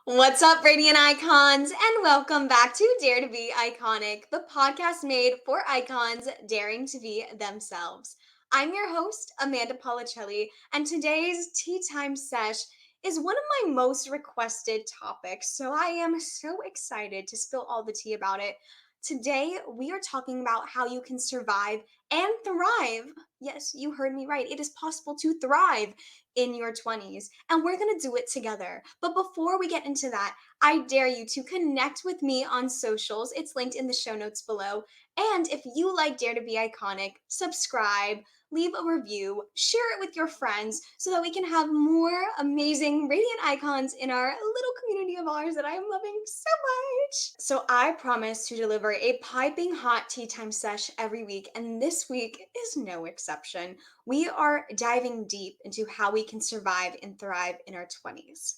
What's up, Radiant Icons, and welcome back to Dare to Be Iconic, the podcast made for icons daring to be themselves. I'm your host, Amanda Policelli, and today's Tea Time Sesh is one of my most requested topics, so I am so excited to spill all the tea about it. Today, we are talking about how you can survive and thrive. Yes, you heard me right. It is possible to thrive in your 20s, and we're going to do it together. But before we get into that, I dare you to connect with me on socials. It's linked in the show notes below. And if you like Dare to Be Iconic, subscribe, leave a review, share it with your friends so that we can have more amazing radiant icons in our little community of ours that I am loving so much. So I promise to deliver a piping hot tea time sesh every week, and this week is no exception. We are diving deep into how we can survive and thrive in our 20s.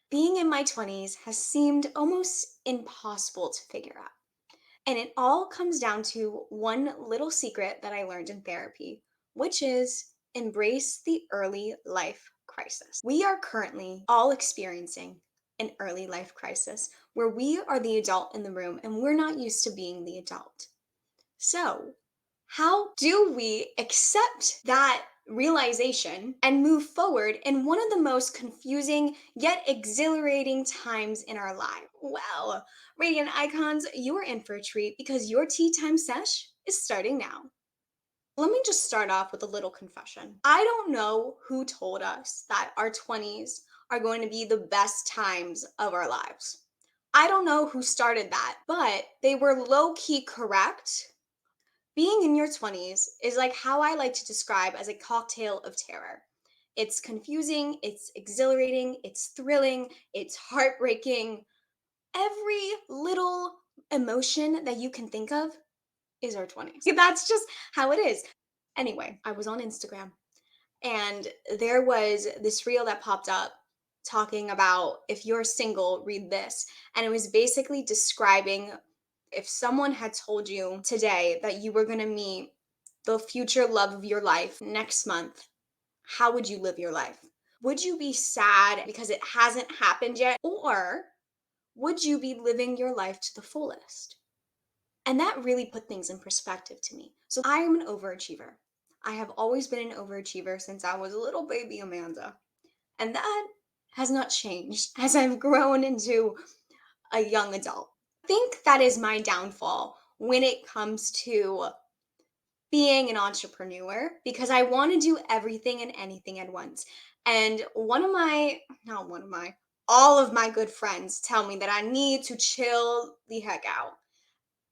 Being in my 20s has seemed almost impossible to figure out. And it all comes down to one little secret that I learned in therapy, which is embrace the early life crisis. We are currently all experiencing an early life crisis where we are the adult in the room and we're not used to being the adult. So, how do we accept that realization and move forward in one of the most confusing yet exhilarating times in our life? Well, Radiant Icons, you are in for a treat because your tea time sesh is starting now. Let me just start off with a little confession. I don't know who told us that our 20s are going to be the best times of our lives. I don't know who started that, but they were low key correct. Being in your 20s is like how I like to describe as a cocktail of terror. It's confusing, it's exhilarating, it's thrilling, it's heartbreaking. Every little emotion that you can think of is our 20s. That's just how it is. Anyway, I was on Instagram and there was this reel that popped up talking about if you're single, read this. And it was basically describing if someone had told you today that you were going to meet the future love of your life next month, how would you live your life? Would you be sad because it hasn't happened yet? Or would you be living your life to the fullest? And that really put things in perspective to me. So I am an overachiever. I have always been an overachiever since I was a little baby Amanda. And that has not changed as I've grown into a young adult. I think that is my downfall when it comes to being an entrepreneur because I want to do everything and anything at once. And not one of my, all of my good friends tell me that I need to chill the heck out.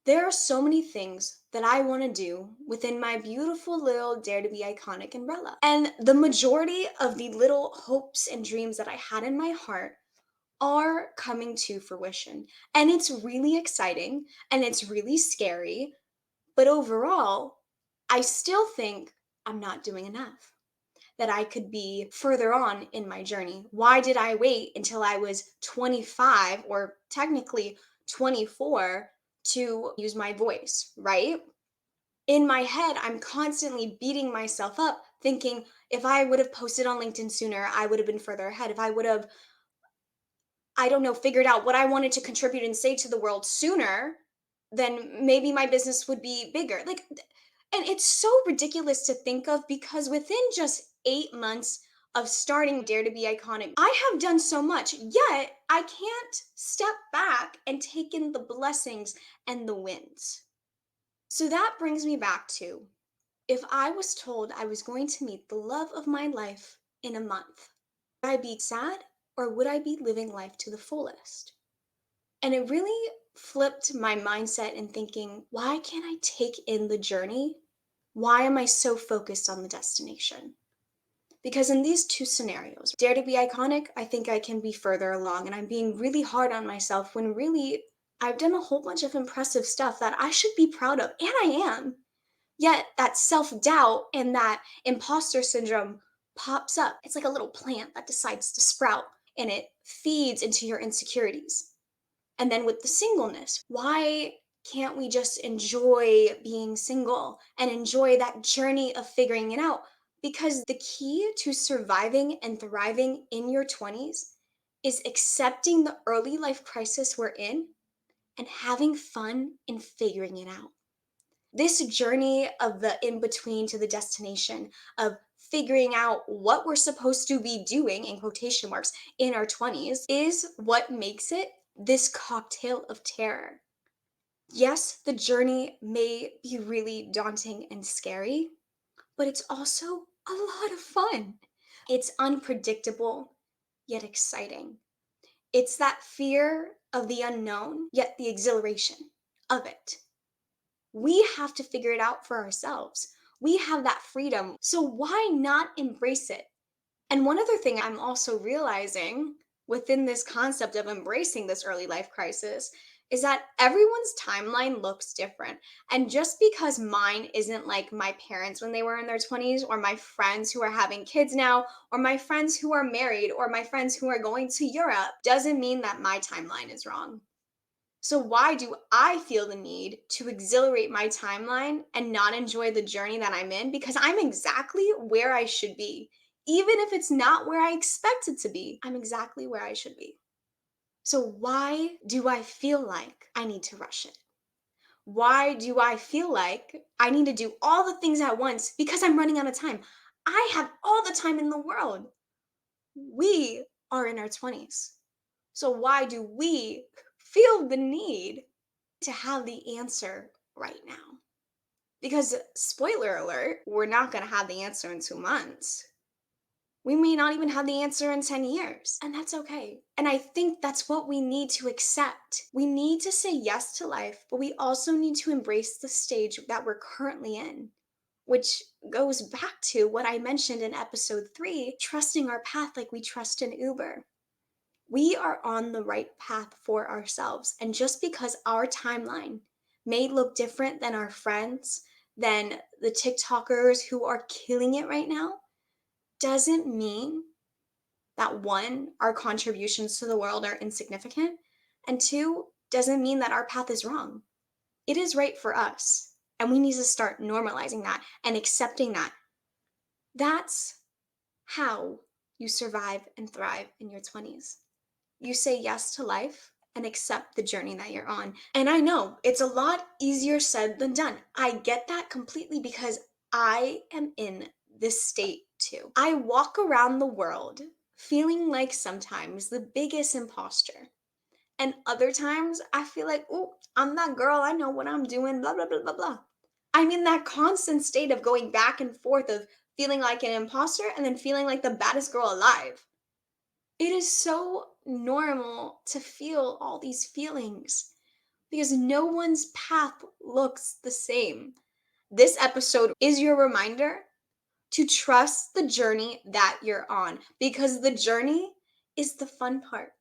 There are so many things that I want to do within my beautiful little Dare to Be Iconic umbrella. And the majority of the little hopes and dreams that I had in my heart are coming to fruition. And it's really exciting and it's really scary. But overall, I still think I'm not doing enough, that I could be further on in my journey. Why did I wait until I was 25 or technically 24 to use my voice, right? In my head, I'm constantly beating myself up, thinking if I would have posted on LinkedIn sooner, I would have been further ahead. If I would have, I don't know, figured out what I wanted to contribute and say to the world sooner, then maybe my business would be bigger. And it's so ridiculous to think of because within just 8 months of starting Dare to Be Iconic, I have done so much, yet I can't step back and take in the blessings and the wins. So that brings me back to if I was told I was going to meet the love of my life in a month, would I be sad or would I be living life to the fullest? And it really flipped my mindset in thinking, why can't I take in the journey? Why am I so focused on the destination? Because in these two scenarios, Dare to Be Iconic, I think I can be further along and I'm being really hard on myself when really I've done a whole bunch of impressive stuff that I should be proud of, and I am. Yet that self-doubt and that imposter syndrome pops up. It's like a little plant that decides to sprout and it feeds into your insecurities. And then with the singleness, why can't we just enjoy being single and enjoy that journey of figuring it out? Because the key to surviving and thriving in your 20s is accepting the early life crisis we're in and having fun in figuring it out. This journey of the in between to the destination, of figuring out what we're supposed to be doing, in quotation marks, in our 20s, is what makes it this cocktail of terror. Yes, the journey may be really daunting and scary, but it's also a lot of fun. It's unpredictable, yet exciting. It's that fear of the unknown, yet the exhilaration of it. We have to figure it out for ourselves. We have that freedom. So why not embrace it? And one other thing I'm also realizing within this concept of embracing this early life crisis is that everyone's timeline looks different. And just because mine isn't like my parents when they were in their 20s, or my friends who are having kids now, or my friends who are married, or my friends who are going to Europe, doesn't mean that my timeline is wrong. So, why do I feel the need to exhilarate my timeline and not enjoy the journey that I'm in? Because I'm exactly where I should be. Even if it's not where I expect it to be, I'm exactly where I should be. So, why do I feel like I need to rush it? Why do I feel like I need to do all the things at once because I'm running out of time? I have all the time in the world. We are in our 20s. So, why do we feel the need to have the answer right now? Because, spoiler alert, we're not going to have the answer in 2 months. We may not even have the answer in 10 years, and that's okay. And I think that's what we need to accept. We need to say yes to life, but we also need to embrace the stage that we're currently in, which goes back to what I mentioned in episode 3, trusting our path like we trust an Uber. We are on the right path for ourselves. And just because our timeline may look different than our friends, than the TikTokers who are killing it right now, doesn't mean that one, our contributions to the world are insignificant, and two, doesn't mean that our path is wrong. It is right for us. And we need to start normalizing that and accepting that. That's how you survive and thrive in your 20s. You say yes to life and accept the journey that you're on. And I know it's a lot easier said than done. I get that completely because I am in this state too. I walk around the world feeling like sometimes the biggest imposter. And other times I feel like, oh, I'm that girl. I know what I'm doing, blah, blah, blah, blah, blah. I'm in that constant state of going back and forth of feeling like an imposter and then feeling like the baddest girl alive. It is so normal to feel all these feelings because no one's path looks the same. This episode is your reminder to trust the journey that you're on because the journey is the fun part.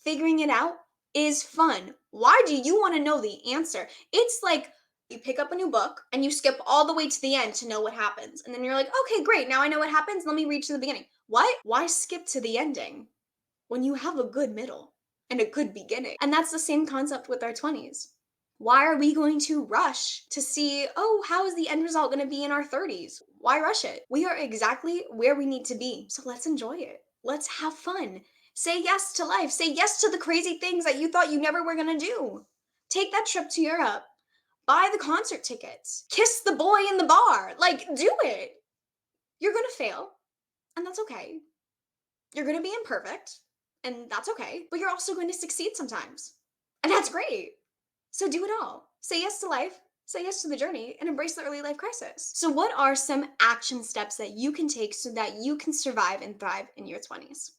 Figuring it out is fun. Why do you want to know the answer? It's like you pick up a new book and you skip all the way to the end to know what happens. And then you're like, okay, great. Now I know what happens. Let me read to the beginning. What? Why skip to the ending when you have a good middle and a good beginning? And that's the same concept with our 20s. Why are we going to rush to see, oh, how is the end result going to be in our 30s? Why rush it? We are exactly where we need to be. So let's enjoy it. Let's have fun. Say yes to life. Say yes to the crazy things that you thought you never were going to do. Take that trip to Europe. Buy the concert tickets. Kiss the boy in the bar. Like, do it. You're going to fail, and that's okay. You're going to be imperfect, and that's okay. But you're also going to succeed sometimes, and that's great. So do it all. Say yes to life, say yes to the journey, and embrace the early life crisis. So, what are some action steps that you can take so that you can survive and thrive in your 20s?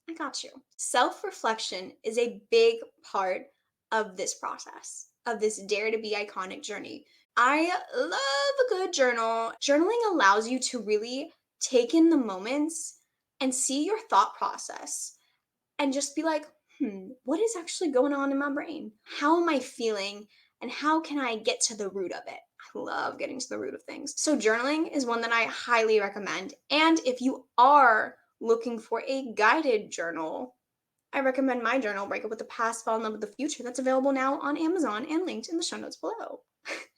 I got you. Self reflection is a big part of this process, of this Dare to Be Iconic journey. I love a good journal. Journaling allows you to really take in the moments and see your thought process and just be like, what is actually going on in my brain? How am I feeling? And how can I get to the root of it? I love getting to the root of things. So, journaling is one that I highly recommend. And if you are looking for a guided journal, I recommend my journal, Break Up with the Past, Fall in Love with the Future, that's available now on Amazon and linked in the show notes below.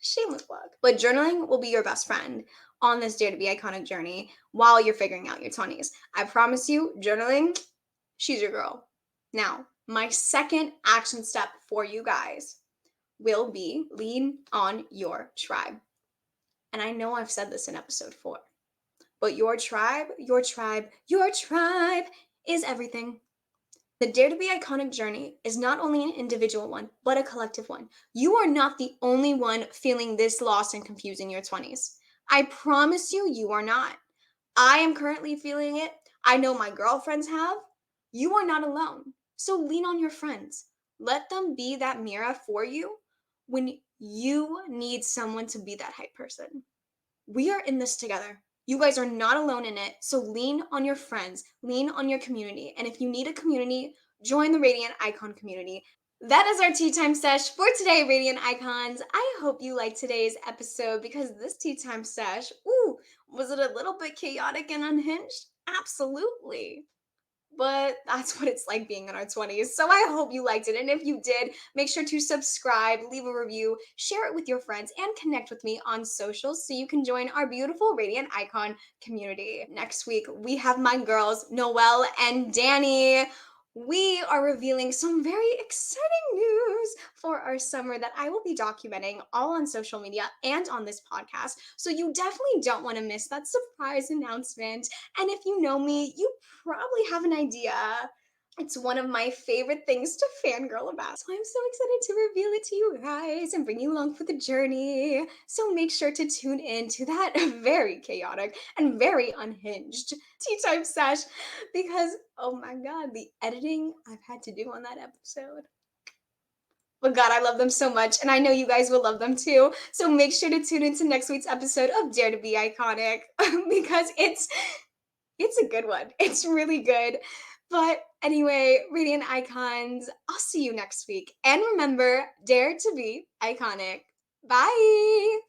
Shameless plug. But journaling will be your best friend on this Dare to Be Iconic journey while you're figuring out your 20s. I promise you, journaling, she's your girl. Now, my second action step for you guys will be lean on your tribe. And I know I've said this in episode 4, but your tribe is everything. The Dare to Be Iconic journey is not only an individual one, but a collective one. You are not the only one feeling this lost and confused in your 20s. I promise you, you are not. I am currently feeling it. I know my girlfriends have. You are not alone. So lean on your friends. Let them be that mirror for you when you need someone to be that hype person. We are in this together. You guys are not alone in it. So lean on your friends, lean on your community. And if you need a community, join the Radiant Icon community. That is our tea time sesh for today, Radiant Icons. I hope you liked today's episode because this tea time sesh, was it a little bit chaotic and unhinged? Absolutely. But that's what it's like being in our 20s. So I hope you liked it. And if you did, make sure to subscribe, leave a review, share it with your friends, and connect with me on socials so you can join our beautiful Radiant Icon community. Next week, we have my girls, Noelle and Danny. We are revealing some very exciting news for our summer that I will be documenting all on social media and on this podcast. So you definitely don't want to miss that surprise announcement. And if you know me, you probably have an idea. It's one of my favorite things to fangirl about. So I'm so excited to reveal it to you guys and bring you along for the journey. So make sure to tune in to that very chaotic and very unhinged tea time sesh because, oh my God, the editing I've had to do on that episode. But God, I love them so much, and I know you guys will love them too. So make sure to tune into next week's episode of Dare to Be Iconic because it's a good one. It's really good. But anyway, Radiant Icons, I'll see you next week. And remember, dare to be iconic. Bye.